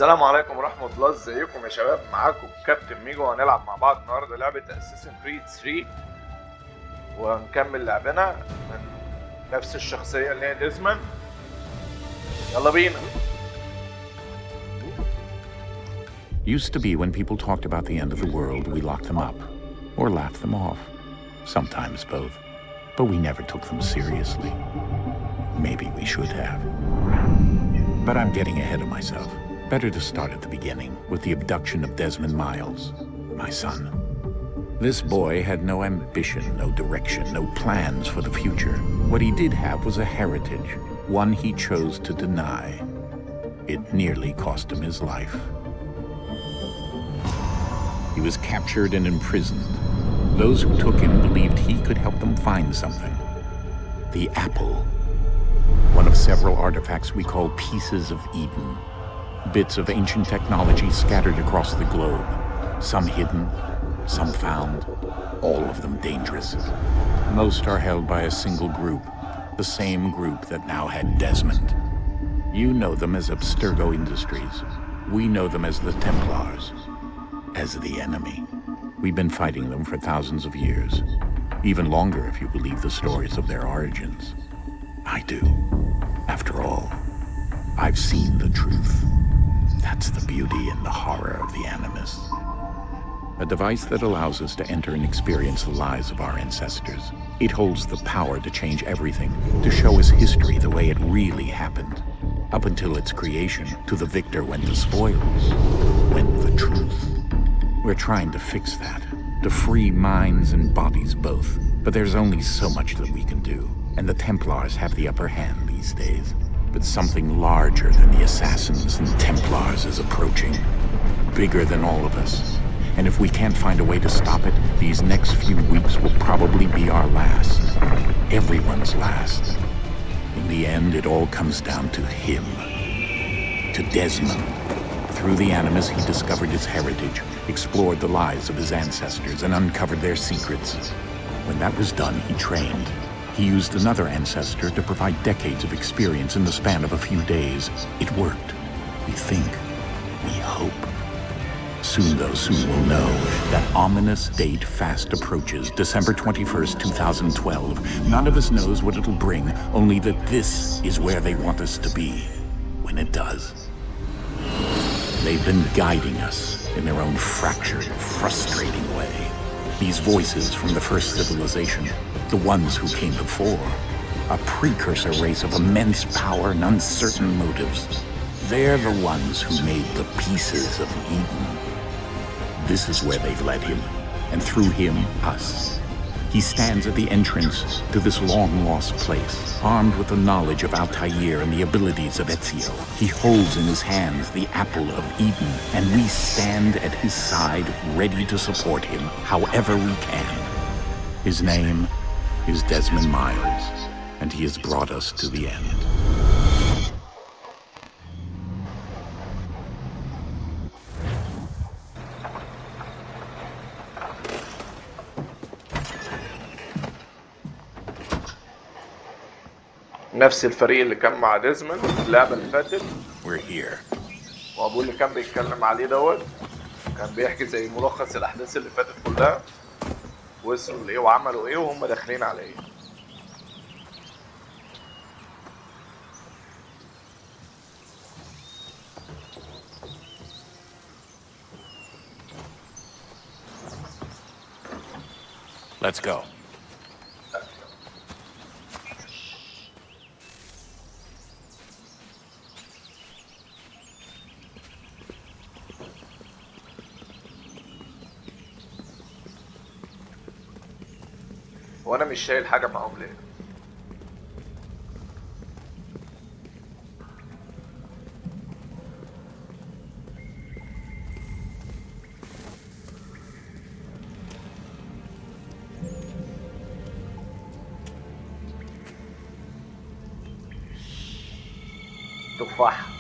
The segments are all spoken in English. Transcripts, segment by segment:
السلام عليكم ورحمة الله، ازيكم يا شباب؟ معاكم كابتن ميجو، وهنلعب مع بعض النهارده لعبة اساسن كريد 3 وهنكمل لعبنا من نفس الشخصية اللي هي ديزموند. يلا بينا. Used to be when people talked about the end of the world, we locked them up or laughed them off. Sometimes both. But we never took them seriously. Maybe we should have. But I'm getting ahead of myself. Better to start at the beginning, with the abduction of Desmond Miles, my son. This boy had no ambition, no direction, no plans for the future. What he did have was a heritage, one he chose to deny. It nearly cost him his life. He was captured and imprisoned. Those who took him believed he could help them find something. The apple. One of several artifacts we call pieces of Eden. Bits of ancient technology scattered across the globe. Some hidden, some found, all of them dangerous. Most are held by a single group, the same group that now had Desmond. You know them as Abstergo Industries. We know them as the Templars, as the enemy. We've been fighting them for thousands of years, even longer if you believe the stories of their origins. I do. After all, I've seen the truth. That's the beauty and the horror of the Animus. A device that allows us to enter and experience the lives of our ancestors. It holds the power to change everything, to show us history the way it really happened. Up until its creation, to the victor went the spoils, went the truth. We're trying to fix that, to free minds and bodies both. But there's only so much that we can do, and the Templars have the upper hand these days. But something larger than the assassins and Templars is approaching, bigger than all of us. And if we can't find a way to stop it, these next few weeks will probably be our last. Everyone's last. In the end, it all comes down to him. To Desmond. Through the Animus, he discovered his heritage, explored the lives of his ancestors, and uncovered their secrets. When that was done, he trained. He used another ancestor to provide decades of experience in the span of a few days. It worked. We think. We hope. Soon, though, soon we'll know. That ominous date fast approaches, December 21st, 2012. None of us knows what it'll bring, only that this is where they want us to be, when it does. They've been guiding us in their own fractured, frustrating way. These voices from the first civilization, the ones who came before, a precursor race of immense power and uncertain motives. They're the ones who made the pieces of Eden. This is where they've led him, and through him, us. He stands at the entrance to this long-lost place, armed with the knowledge of Altair and the abilities of Ezio. He holds in his hands the apple of Eden, and we stand at his side, ready to support him however we can. His name is Desmond Miles, and he has brought us to the end. نفس الفريق اللي كان مع ديزموند في اللعبة اللي فاتت. We're here. وابوه اللي كان بيتكلم عليه دوت كان بيحكي زي ملخص الأحداث اللي فاتت كلها، وصلوا لإيه وعملوا إيه وهم داخلين على إيه. Let's go. وانا مش شايل حاجة معاهم ليه؟ تفاح.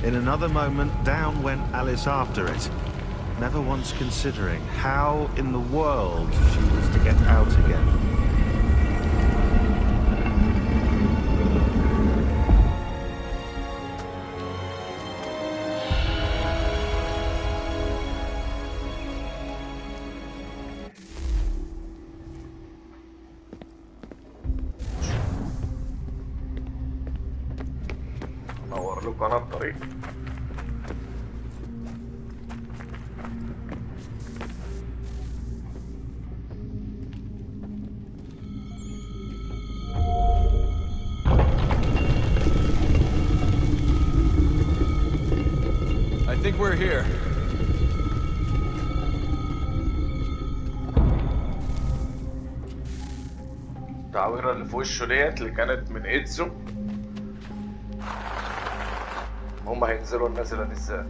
In another moment, down went Alice after it, never once considering how in the world she was to get out again. نور لكم انا الطريق. I think we're here. التعويرة اللي في وشه ديت اللي كانت من ايدزو. هم هينزلوا النازلة دي ازاي؟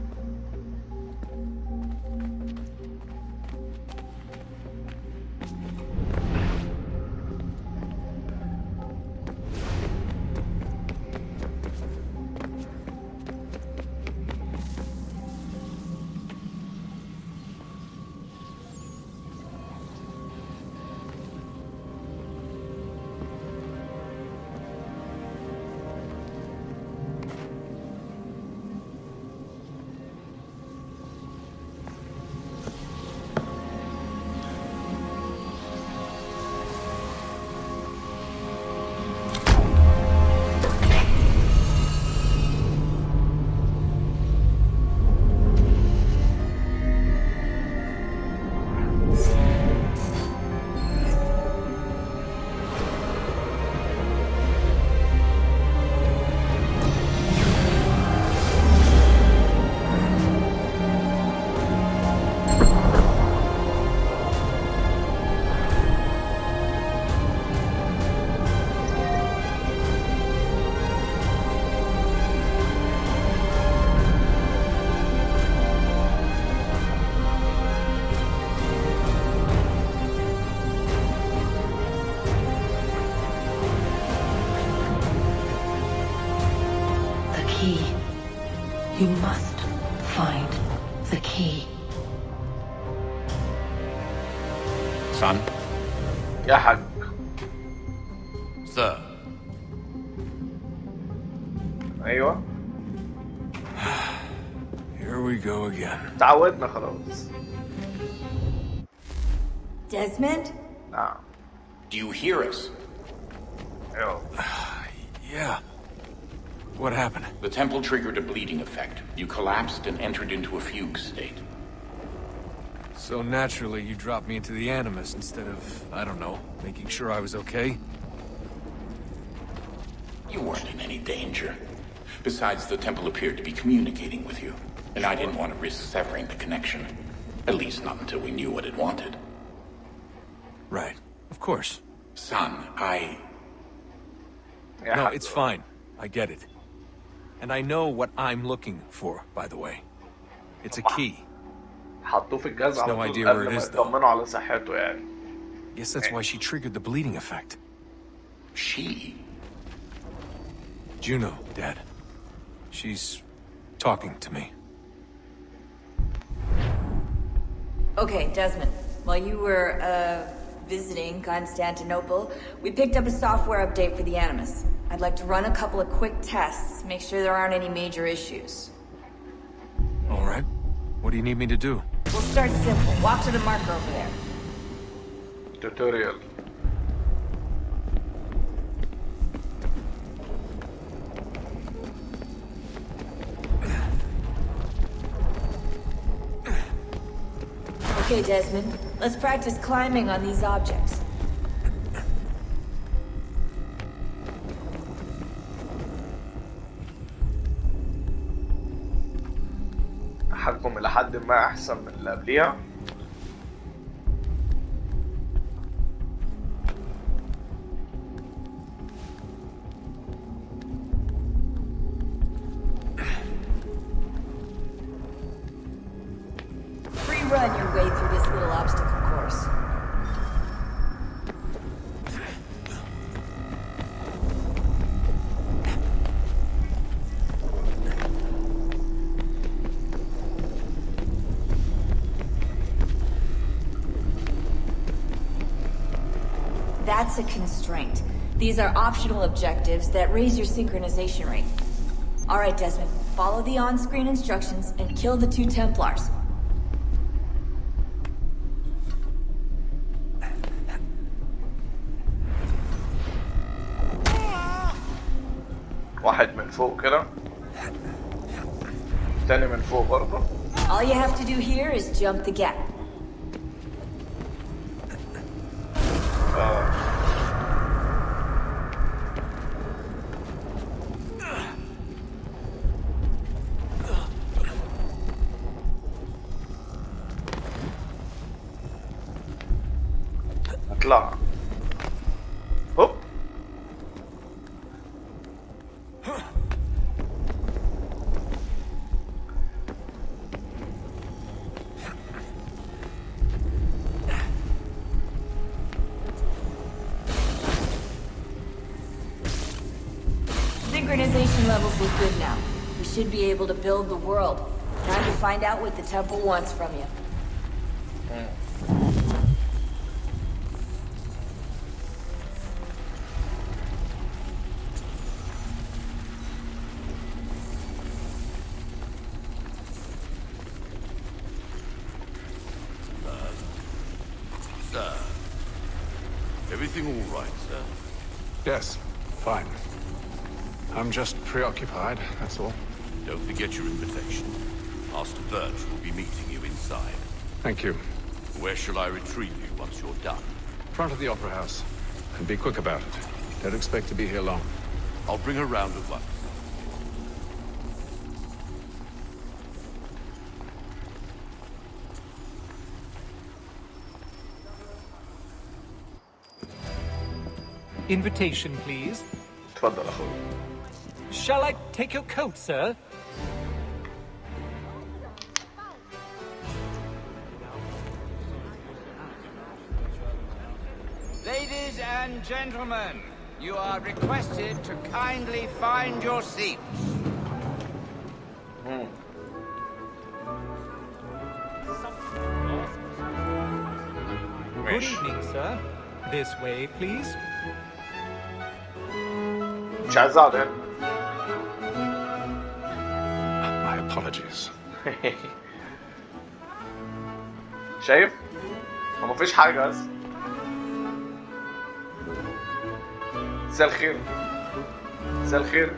You must find the key. Son? يا حاج. Sir. ايوه. Here we go again. تعودنا خلاص. Desmond? نعم. Do you hear us? ايوه. Yeah. What happened? The temple triggered a bleeding effect. You collapsed and entered into a fugue state. So naturally, you dropped me into the Animus instead of, I don't know, making sure I was okay? You weren't in any danger. Besides, the temple appeared to be communicating with you, and I didn't want to risk severing the connection. At least not until we knew what it wanted. Right. Of course. Son, No, it's fine. I get it. And I know what I'm looking for, by the way. It's a key. حطوه في الجهاز على No طول idea قبل where it ما is, though. يطمنوا على صحته يعني. Guess that's why she triggered the bleeding effect. she? Juno, Dad. She's talking to me. Okay, Desmond. While you were, visiting Constantinople, we picked up a software update for the Animus. I'd like to run a couple of quick tests, make sure there aren't any major issues. All right. What do you need me to do? We'll start simple. Walk to the marker over there. Tutorial. Okay, Desmond. Let's practice climbing on these objects. حجمهم إلى حد ما أحسن من اللي قبليها. Run your way through this little obstacle course. that's a constraint. These are optional objectives that raise your synchronization rate. Alright, Desmond. Follow the on-screen instructions and kill the 2 Templars. واحد من فوق كده. تاني من فوق برضه. All you have to do here is jump the gap. اطلع. هوب. Synchronization levels look good now. We should be able to build the world. Time to find out what the temple wants from you. Sir, everything all right, sir? Yes, fine. I'm just preoccupied, that's all. Don't forget your invitation. Master Birch will be meeting you inside. Thank you. Where shall I retrieve you once you're done? Front of the Opera House. And be quick about it. Don't expect to be here long. I'll bring her round at once. Invitation, please. تفضل اخوي. Shall I take your coat, sir? Ladies and gentlemen, you are requested to kindly find your seats. Good evening, sir. This way, please. مش عايز اقعد هنا. My apologies. شايف؟ هو مفيش حاجة بس. مساء الخير. مساء الخير.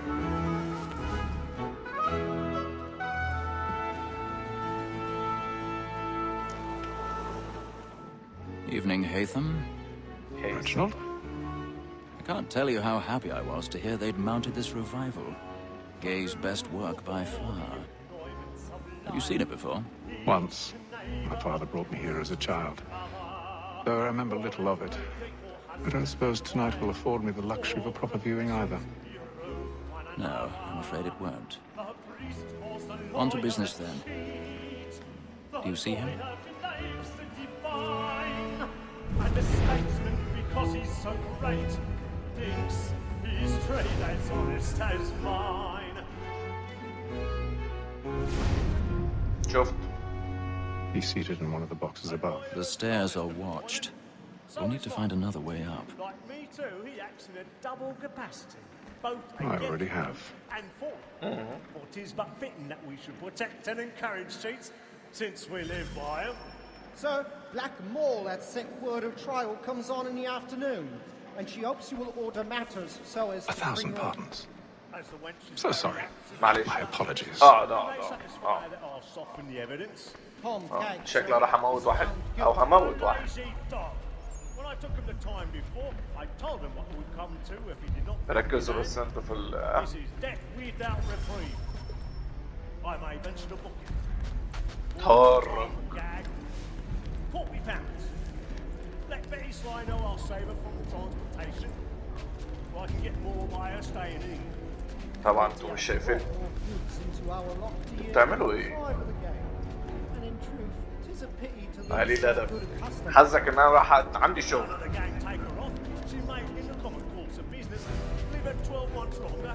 Evening, Haytham. Reginald? I can't tell you how happy I was to hear they'd mounted this revival. Gay's best work by far. Have you seen it before? Once. My father brought me here as a child. Though I remember little of it. I don't suppose tonight will afford me the luxury of a proper viewing either. No, I'm afraid it won't. On to business then. Do you see him? And the statesman, because he's so great, thinks his trade as honest as mine. شفت. He's seated in one of the boxes above. The stairs are watched. We'll need to find another way up. Like me too, he acts in a double capacity. Both I already have. and for. For 'tis but fitting that we should protect and encourage cheats, since we live by 'em. Sir, Black Mall had sent word of trial comes on in the afternoon, and she hopes you will order matters so as to 1,000 bring her- pardons. As the wenches So sorry. معلش. My apologies. اه they اه satisfy that I'll soften the evidence. Tom Kate, شكله راح اموت واحد او هموت واحد. Lazy dog. When I took him the time before, I told him what would come to if he did not. ركزوا بس انتوا في ال. This is death without reprieve. I may venture to book it. طار. Gag. £40. Let Betty Sly know I'll save her from the transportation. So I can get more by her staying in. طبعا انتوا مش شايفين. goods into our lofty بتعملوا ايه؟ side of the game. And in truth, 'tis a pity to قليل lose الادب. good customers. حظك ان انا راح عندي شغل. Let the gang take her off. She may, in the common course of business, live her 12 months longer.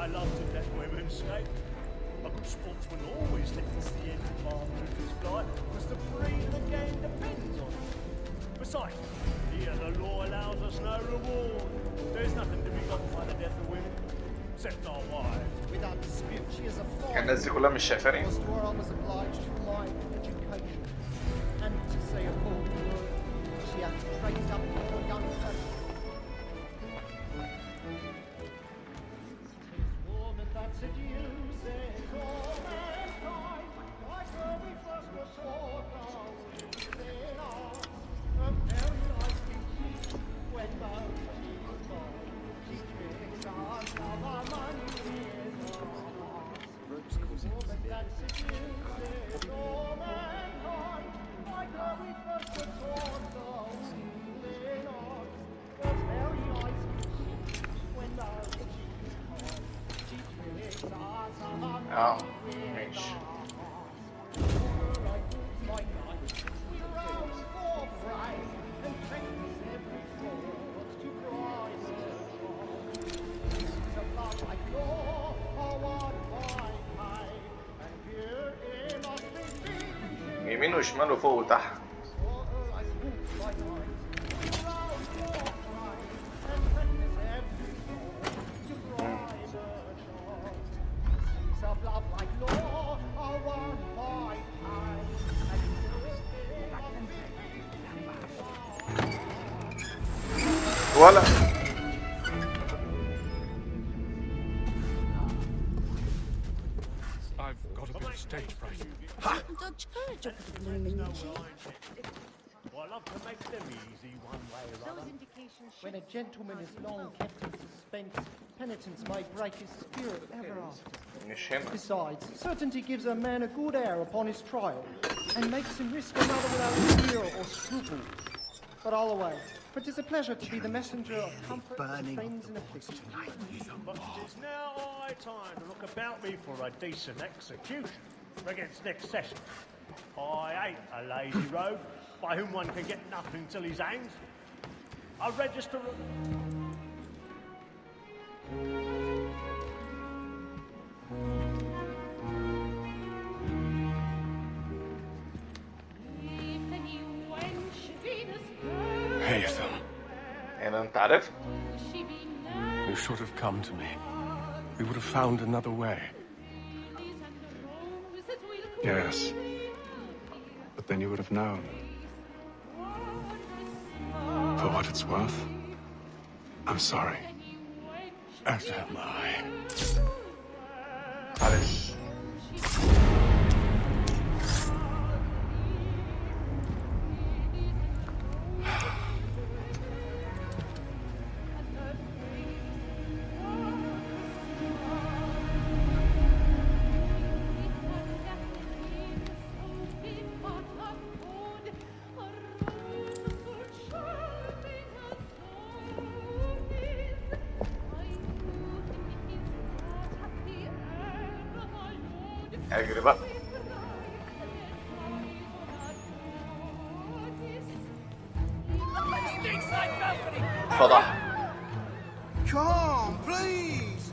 I love to let women skate. A good sportsman always lets the end of partridge's fly, because the breed of the game depends on it. Besides, here the law allows us no reward. There's nothing to be got by the death of women, except our wives. Without dispute, she is a foreign. الناس دي كلها مش شايفاني. Was where I was obliged to rely on education. And to say a bold word, she had to trace up her young person. Tis woman that seduces all mankind, like her we first were taught our within us. A very nice thing when both she is born. She tricks us of our money is ours. Woman that seduces all mankind, like her we first were taught our within us. A very nice thing when both she is born. She tricks us of our money is ماشي. يمين وشمال وفوق وتحت. ولا I've got a bit of stage fright. Well, I love to make them easy one way or other. When a gentleman is long kept in suspense, penitence may break his spirit ever after. مش هنا. Besides, certainty gives a man a good air upon his trial, and makes him risk another without fear or scruple. But all away, for 'tis a pleasure to be the messenger of comfort to friends in affliction. But it's now high time to look about me for a decent execution against next session. I ain't a lazy rogue by whom one can get nothing till he's hanged. I register. Haytham, هنا انت عارف؟ you should have come to me. We would have found another way. Yes. But then you would have known. For what it's worth, I'm sorry. As am I. معلش. اجري بقى. فضح. Come, please!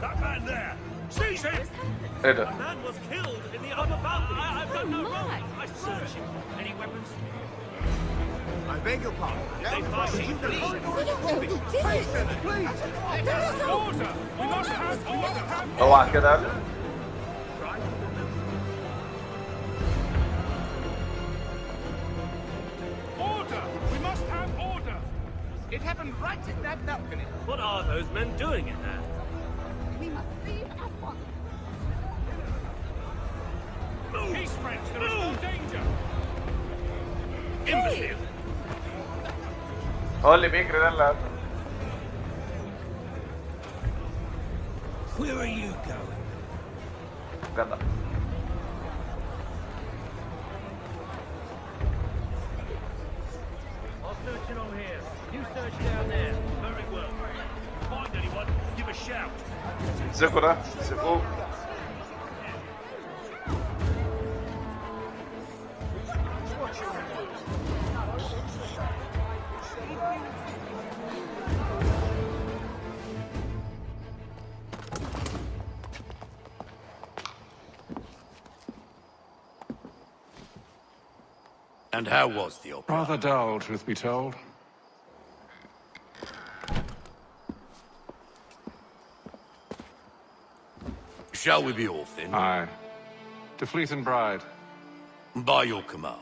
That man there! Seize him! ايه ده؟ The man was killed in the upper balcony. I've done no wrong. I searched him. Any weapons? I beg your pardon. They find me, please. Order! We must have order! اوعى كده قال. Order! We must have order! It happened right in that balcony. What are those men doing in there? We must leave at once. Peace, friends! There is no danger! Imbecile! هو اللي بيجري ده اللي قال. Where are you going? جدع. I'll search along here. You search down there. Very well. Find anyone, give a shout. امسكوا ده. امسكوه. And how was the opera? Rather dull, truth be told. Shall we be off then? Aye. To Fleet and Bride. By your command.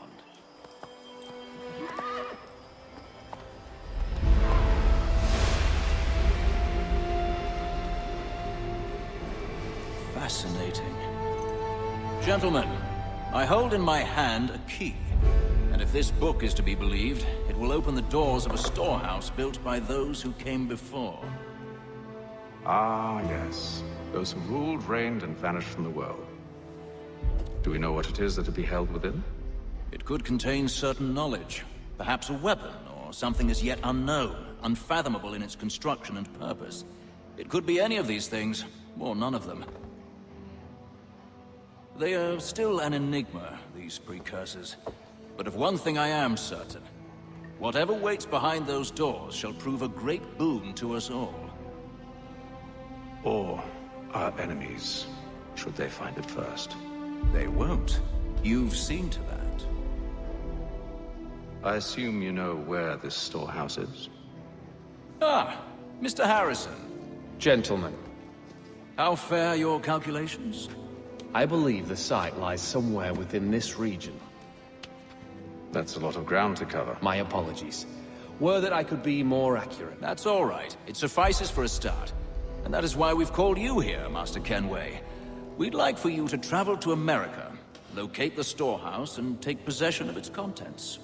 Fascinating. Gentlemen, I hold in my hand a key. And if this book is to be believed, it will open the doors of a storehouse built by those who came before. Ah, yes. Those who ruled, reigned, and vanished from the world. Do we know what it is that to be held within? It could contain certain knowledge. Perhaps a weapon, or something as yet unknown, unfathomable in its construction and purpose. It could be any of these things, or none of them. They are still an enigma, these precursors. But of one thing I am certain. Whatever waits behind those doors shall prove a great boon to us all. Or our enemies, should they find it first. They won't. You've seen to that. I assume you know where this storehouse is? Ah, Mr. Harrison. Gentlemen, How fare your calculations? I believe the site lies somewhere within this region. That's a lot of ground to cover. My apologies. Were that I could be more accurate. That's all right. It suffices for a start. And that is why we've called you here, Master Kenway. We'd like for you to travel to America, locate the storehouse, and take possession of its contents.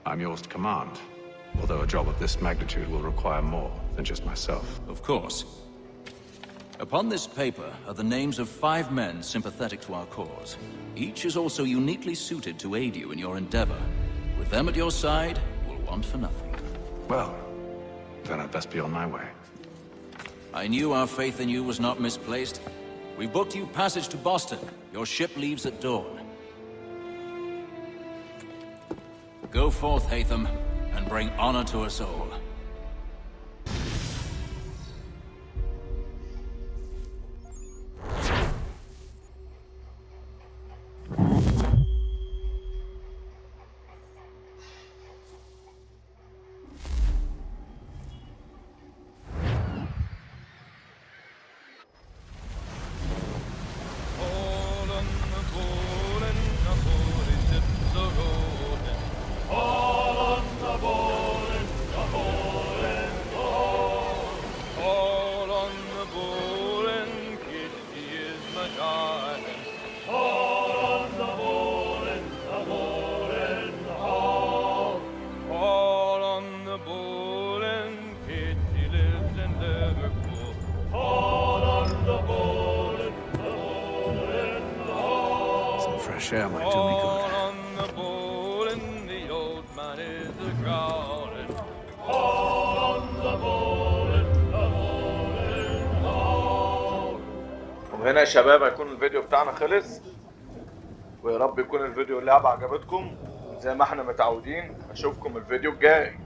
I'm yours to command. Although a job of this magnitude will require more than just myself. Of course. Upon this paper are the names of 5 men sympathetic to our cause. Each is also uniquely suited to aid you in your endeavor. With them at your side, you will want for nothing. Well, then I'd best be on my way. I knew our faith in you was not misplaced. We booked you passage to Boston. Your ship leaves at dawn. Go forth, Haytham, and bring honor to us all. Share might do me good. وهنا يا شباب هيكون الفيديو بتاعنا خلص، ويا رب يكون الفيديو اللعبة عجبتكم زي ما احنا متعودين. اشوفكم الفيديو الجاي.